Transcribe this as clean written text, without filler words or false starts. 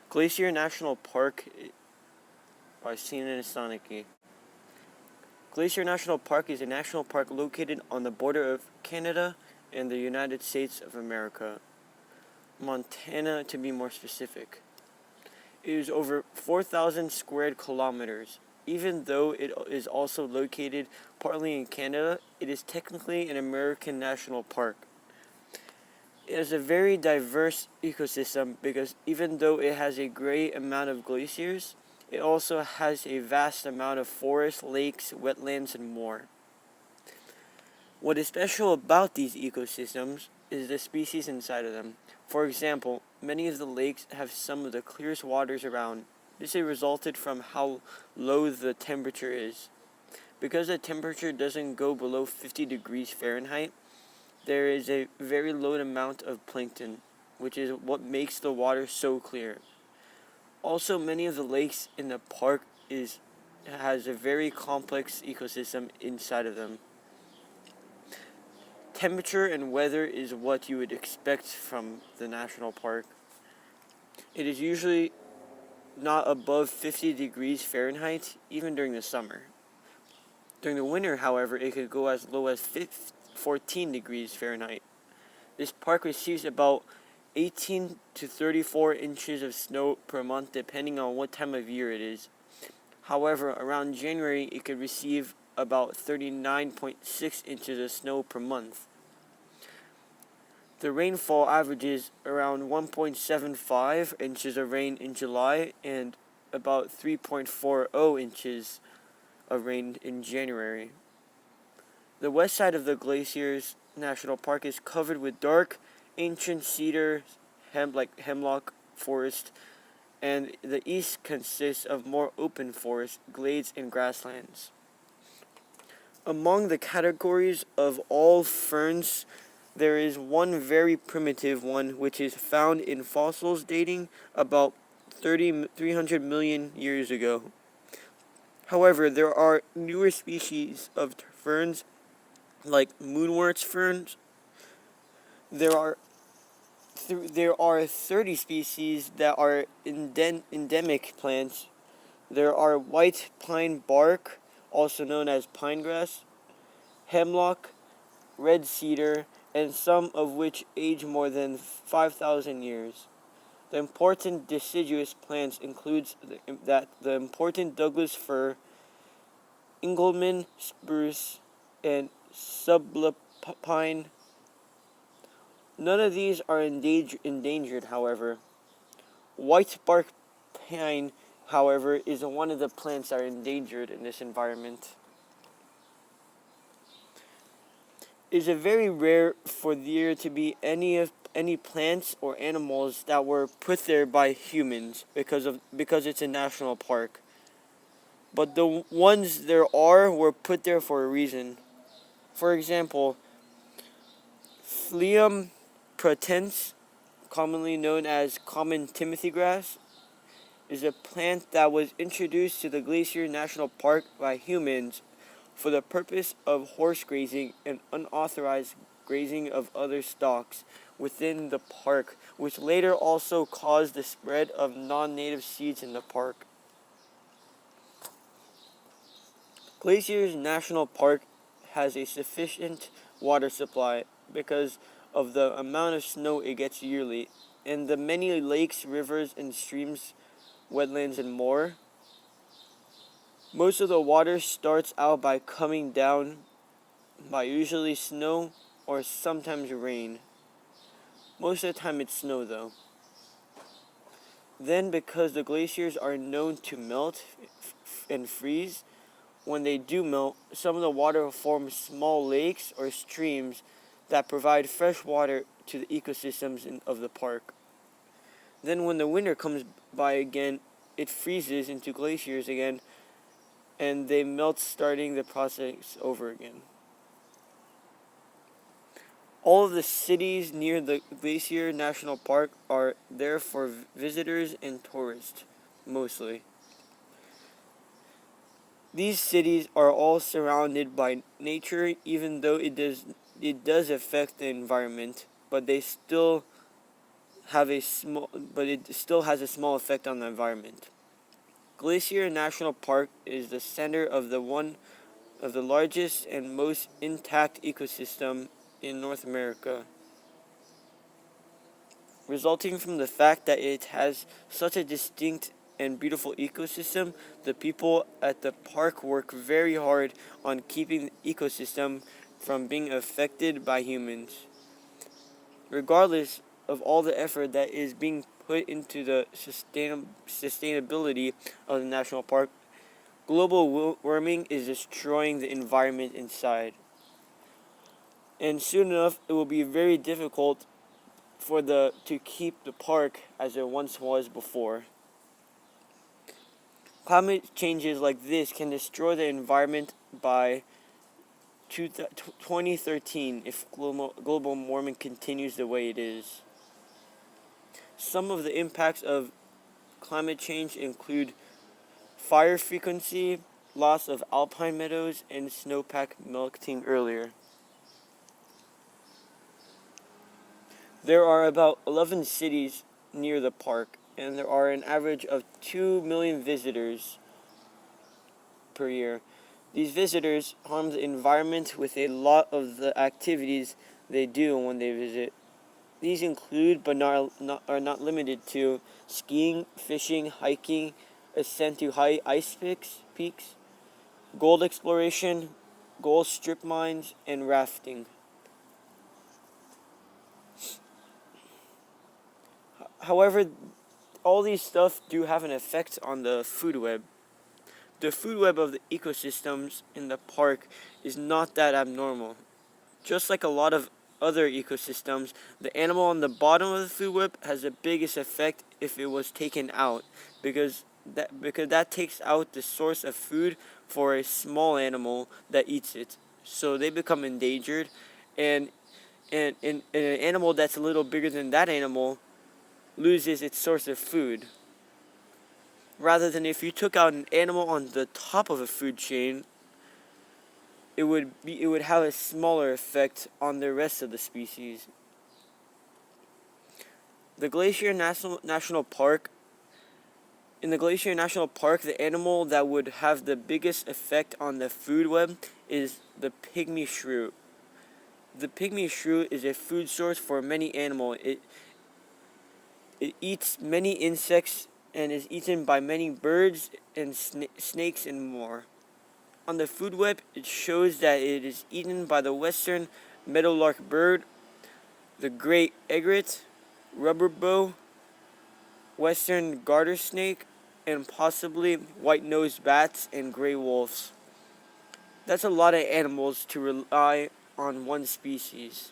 Glacier National Park by Sena and nistanaki. Glacier National Park is a national park located on the border of Canada and the United States of America, Montana to be more specific. It is over 4,000 square kilometers. Even though it is also located partly in Canada, it is technically an American national park. It is a very diverse ecosystem because even though it has a great amount of glaciers, it also has a vast amount of forests, lakes, wetlands, and more. What is special about these ecosystems is the species inside of them. For example, many of the lakes have some of the clearest waters around. This has resulted from how low the temperature is. Because the temperature doesn't go below 50 degrees Fahrenheit, there is a very low amount of plankton, which is what makes the water so clear. Also, many of the lakes in the park has a very complex ecosystem inside of them. Temperature and weather is what you would expect from the national park. It is usually not above 50 degrees Fahrenheit, even during the summer. During the winter, however, it could go as low as 14 degrees Fahrenheit. This park receives about 18 to 34 inches of snow per month, depending on what time of year it is. However, around January, it could receive about 39.6 inches of snow per month. The rainfall averages around 1.75 inches of rain in July and about 3.40 inches of rain in January. The west side of the Glaciers National Park is covered with dark, ancient cedar, hemlock forest, and the east consists of more open forest, glades, and grasslands. Among the categories of all ferns, there is one very primitive one which is found in fossils dating about 300 million years ago. However, there are newer species of ferns like moonwort ferns. There are 30 species that are endemic plants. There are white pine bark, also known as pine grass, hemlock, red cedar, and some of which age more than 5,000 years. The important deciduous plants includes the important Douglas fir, Engelmann spruce, and sublapine. None of these are endangered, however. White bark pine, however, is one of the plants that are endangered in this environment. It is very rare for there to be any plants or animals that were put there by humans because it's a national park. But the ones there are were put there for a reason. For example, Phleum pratense, commonly known as common Timothy grass, is a plant that was introduced to the Glacier National Park by humans for the purpose of horse grazing and unauthorized grazing of other stocks within the park, which later also caused the spread of non-native seeds in the park. Glacier National Park has a sufficient water supply because of the amount of snow it gets yearly, and the many lakes, rivers, and streams, wetlands, and more. Most of the water starts out by coming down by usually snow or sometimes rain. Most of the time it's snow though. Then, because the glaciers are known to melt and freeze, when they do melt, some of the water forms small lakes or streams that provide fresh water to the ecosystems of the park. Then when the winter comes by again, it freezes into glaciers again, and they melt, starting the process over again. All of the cities near the Glacier National Park are there for visitors and tourists, mostly. These cities are all surrounded by nature, even though it does affect the environment, but they still it still has a small effect on the environment. Glacier National Park is the center of one of the largest and most intact ecosystem in North America, resulting from the fact that it has such a distinct and beautiful ecosystem. The people at the park work very hard on keeping the ecosystem from being affected by humans. Regardless of all the effort that is being put into the sustainability of the national park, global warming is destroying the environment inside. And soon enough, it will be very difficult to keep the park as it once was before. Climate changes like this can destroy the environment by 2013 if global warming continues the way it is. Some of the impacts of climate change include fire frequency, loss of alpine meadows, and snowpack melting earlier. There are about 11 cities near the park, and there are an average of 2 million visitors per year. These visitors harm the environment with a lot of the activities they do when they visit. These include, but are not limited to, skiing, fishing, hiking, ascent to high ice peaks, gold exploration, gold strip mines, and rafting. However, all these stuff do have an effect on the food web. The food web of the ecosystems in the park is not that abnormal. Just like a lot of other ecosystems, the animal on the bottom of the food web has the biggest effect if it was taken out, because that takes out the source of food for a small animal that eats it. So they become endangered, and an animal that's a little bigger than that animal loses its source of food. Rather than if you took out an animal on the top of a food chain, it would have a smaller effect on the rest of the species. The Glacier National Park. In the Glacier National Park, the animal that would have the biggest effect on the food web is the pygmy shrew. The pygmy shrew is a food source for many animals. It eats many insects and is eaten by many birds and snakes and more. On the food web, it shows that it is eaten by the western meadowlark bird, the great egret, rubber bow, western garter snake, and possibly white-nosed bats and gray wolves. That's a lot of animals to rely on one species.